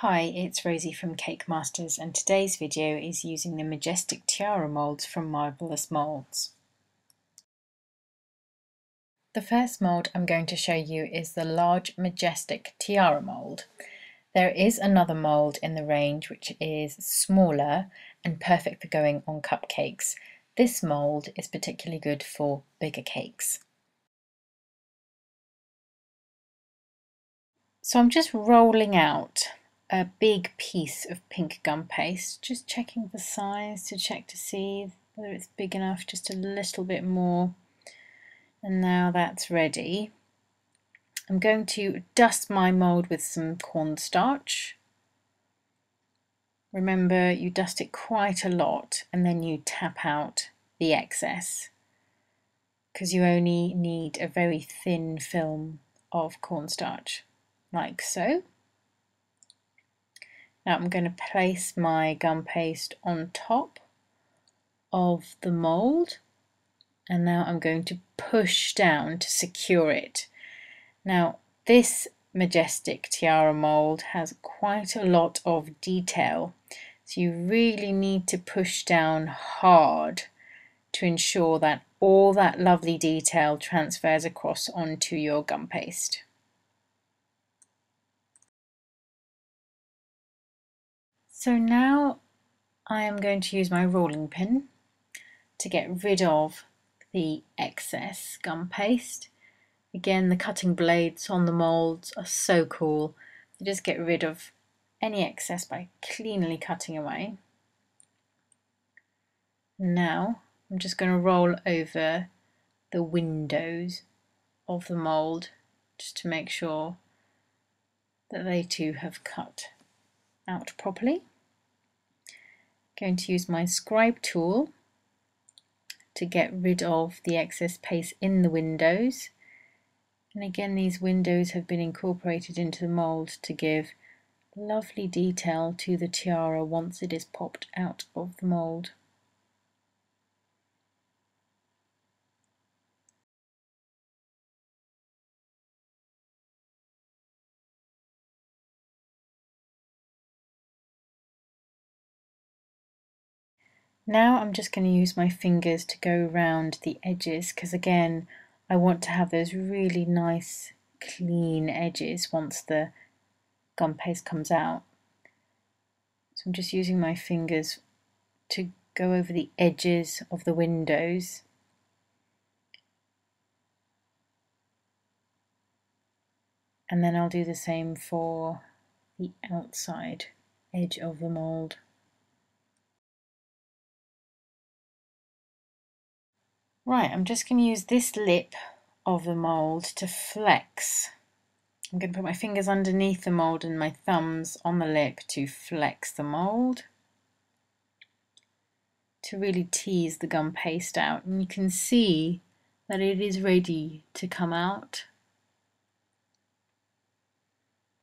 Hi, it's Rosie from Cake Masters, and today's video is using the Majestic Tiara moulds from Marvelous Moulds. The first mould I'm going to show you is the large Majestic Tiara mould. There is another mould in the range which is smaller and perfect for going on cupcakes. This mould is particularly good for bigger cakes. So I'm just rolling out a big piece of pink gum paste, just checking the size to check to see whether it's big enough, just a little bit more. And now that's ready. I'm going to dust my mould with some cornstarch. Remember, you dust it quite a lot and then you tap out the excess, because you only need a very thin film of cornstarch, like so. Now I'm going to place my gum paste on top of the mould, and now I'm going to push down to secure it. Now this Majestic Tiara mould has quite a lot of detail, so you really need to push down hard to ensure that all that lovely detail transfers across onto your gum paste. So now I am going to use my rolling pin to get rid of the excess gum paste. Again, the cutting blades on the moulds are so cool. You just get rid of any excess by cleanly cutting away. Now I'm just going to roll over the windows of the mould just to make sure that they too have cut out properly. Going to use my scribe tool to get rid of the excess paste in the windows. And again, these windows have been incorporated into the mould to give lovely detail to the tiara once it is popped out of the mould. Now I'm just going to use my fingers to go around the edges, because again I want to have those really nice clean edges once the gum paste comes out. So I'm just using my fingers to go over the edges of the windows. And then I'll do the same for the outside edge of the mould. Right, I'm just going to use this lip of the mould to flex. I'm going to put my fingers underneath the mould and my thumbs on the lip to flex the mould, to really tease the gum paste out. And you can see that it is ready to come out.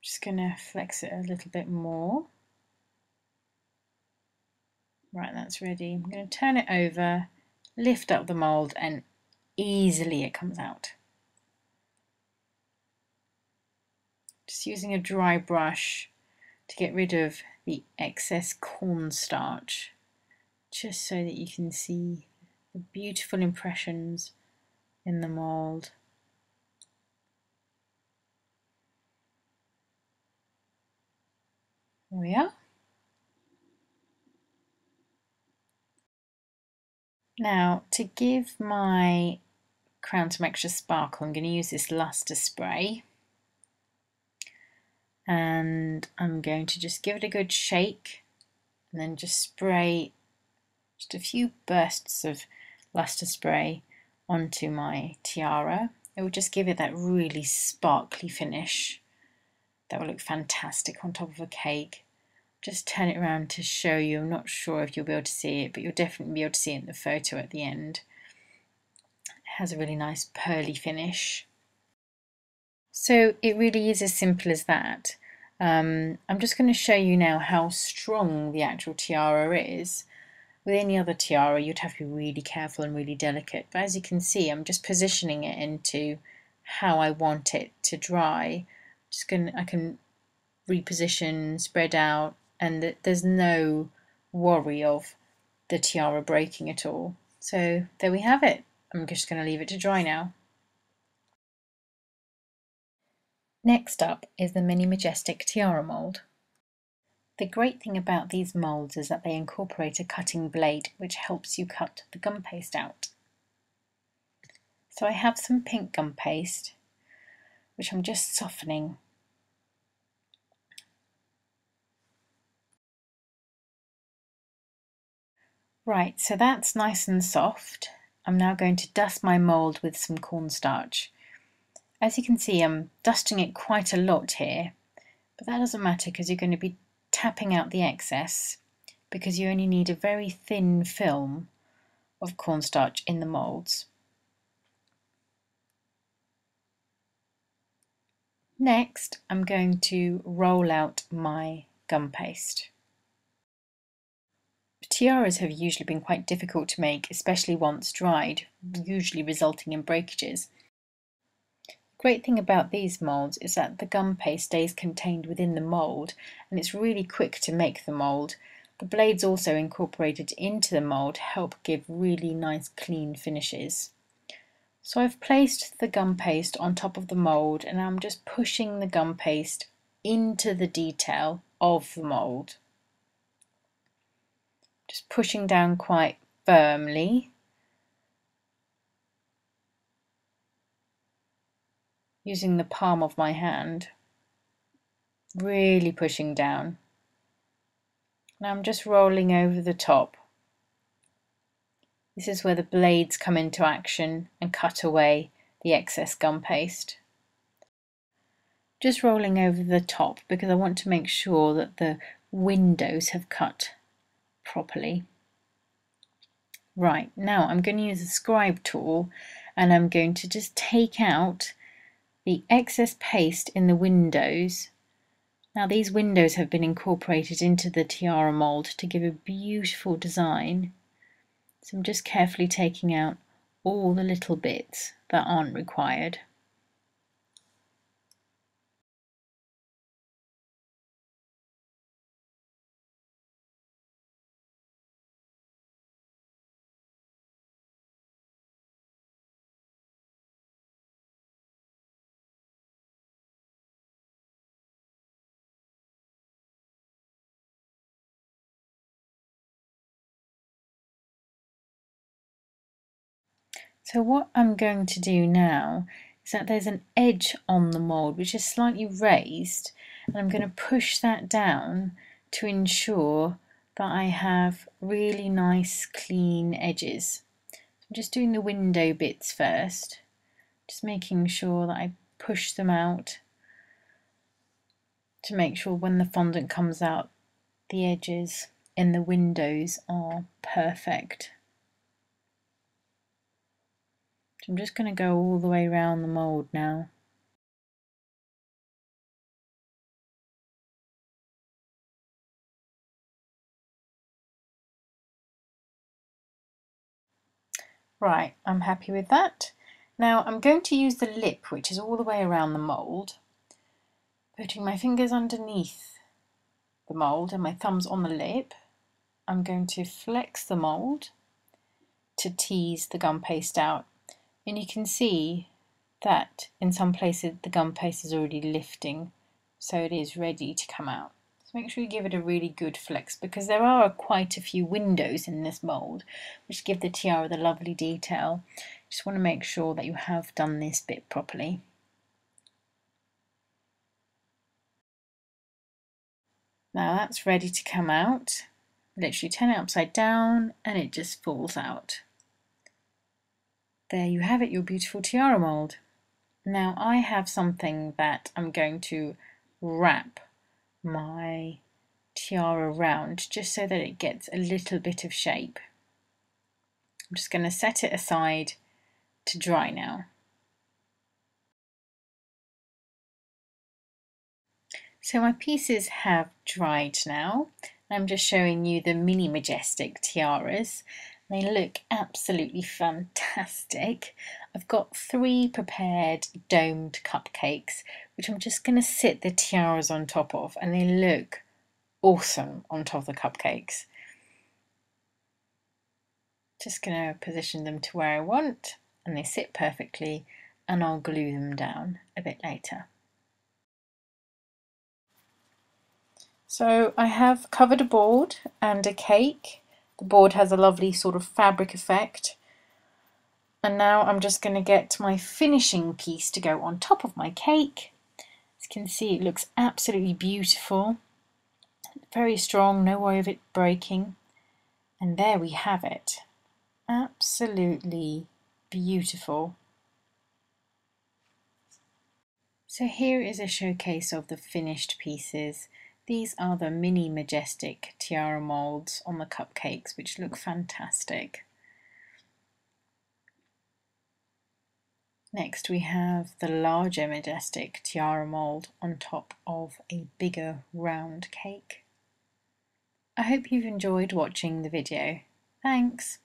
Just going to flex it a little bit more. Right, that's ready. I'm going to turn it over, lift up the mould, and easily it comes out. Just using a dry brush to get rid of the excess cornstarch, just so that you can see the beautiful impressions in the mould. There we are. Now, to give my crown some extra sparkle, I'm going to use this luster spray, and I'm going to just give it a good shake and then just spray just a few bursts of luster spray onto my tiara. It will just give it that really sparkly finish that will look fantastic on top of a cake. Just turn it around to show you. I'm not sure if you'll be able to see it, but you'll definitely be able to see it in the photo at the end. It has a really nice pearly finish. So it really is as simple as that. I'm just going to show you now how strong the actual tiara is. With any other tiara, you'd have to be really careful and really delicate. But as you can see, I'm just positioning it into how I want it to dry. I can reposition, spread out, and there's no worry of the tiara breaking at all. So there we have it. I'm just going to leave it to dry now. Next up is the Mini Majestic Tiara mould. The great thing about these moulds is that they incorporate a cutting blade which helps you cut the gum paste out. So I have some pink gum paste which I'm just softening. Right, so that's nice and soft. I'm now going to dust my mould with some cornstarch. As you can see, I'm dusting it quite a lot here, but that doesn't matter because you're going to be tapping out the excess because you only need a very thin film of cornstarch in the moulds. Next, I'm going to roll out my gum paste. Tiaras have usually been quite difficult to make, especially once dried, usually resulting in breakages. The great thing about these moulds is that the gum paste stays contained within the mould and it's really quick to make the mould. The blades also incorporated into the mould help give really nice clean finishes. So I've placed the gum paste on top of the mould and I'm just pushing the gum paste into the detail of the mould. Just pushing down quite firmly. Using the palm of my hand. Really pushing down. Now I'm just rolling over the top. This is where the blades come into action and cut away the excess gum paste. Just rolling over the top because I want to make sure that the windows have cut properly. Right, now I'm going to use the scribe tool and I'm going to just take out the excess paste in the windows. Now these windows have been incorporated into the tiara mould to give a beautiful design. So I'm just carefully taking out all the little bits that aren't required. So what I'm going to do now is that there's an edge on the mould which is slightly raised and I'm going to push that down to ensure that I have really nice clean edges. I'm just doing the window bits first, just making sure that I push them out to make sure when the fondant comes out the edges in the windows are perfect. So I'm just going to go all the way around the mould now. Right, I'm happy with that. Now I'm going to use the lip, which is all the way around the mould, putting my fingers underneath the mould and my thumbs on the lip. I'm going to flex the mould to tease the gum paste out, and you can see that in some places the gum paste is already lifting, so it is ready to come out. So make sure you give it a really good flex because there are quite a few windows in this mould which give the tiara the lovely detail. Just want to make sure that you have done this bit properly. Now that's ready to come out. Literally turn it upside down and it just falls out. There you have it, your beautiful tiara mould. Now I have something that I'm going to wrap my tiara around just so that it gets a little bit of shape. I'm just going to set it aside to dry now. So my pieces have dried now. I'm just showing you the Mini Majestic tiaras. They look absolutely fantastic. I've got 3 prepared domed cupcakes, which I'm just going to sit the tiaras on top of, and they look awesome on top of the cupcakes. Just going to position them to where I want, and they sit perfectly, and I'll glue them down a bit later. So I have covered a board and a cake. The board has a lovely sort of fabric effect. And now I'm just going to get my finishing piece to go on top of my cake. As you can see, it looks absolutely beautiful. Very strong, no worry of it breaking. And there we have it. Absolutely beautiful. So here is a showcase of the finished pieces. These are the mini majestic tiara moulds on the cupcakes, which look fantastic. Next we have the larger majestic tiara mould on top of a bigger round cake. I hope you've enjoyed watching the video. Thanks!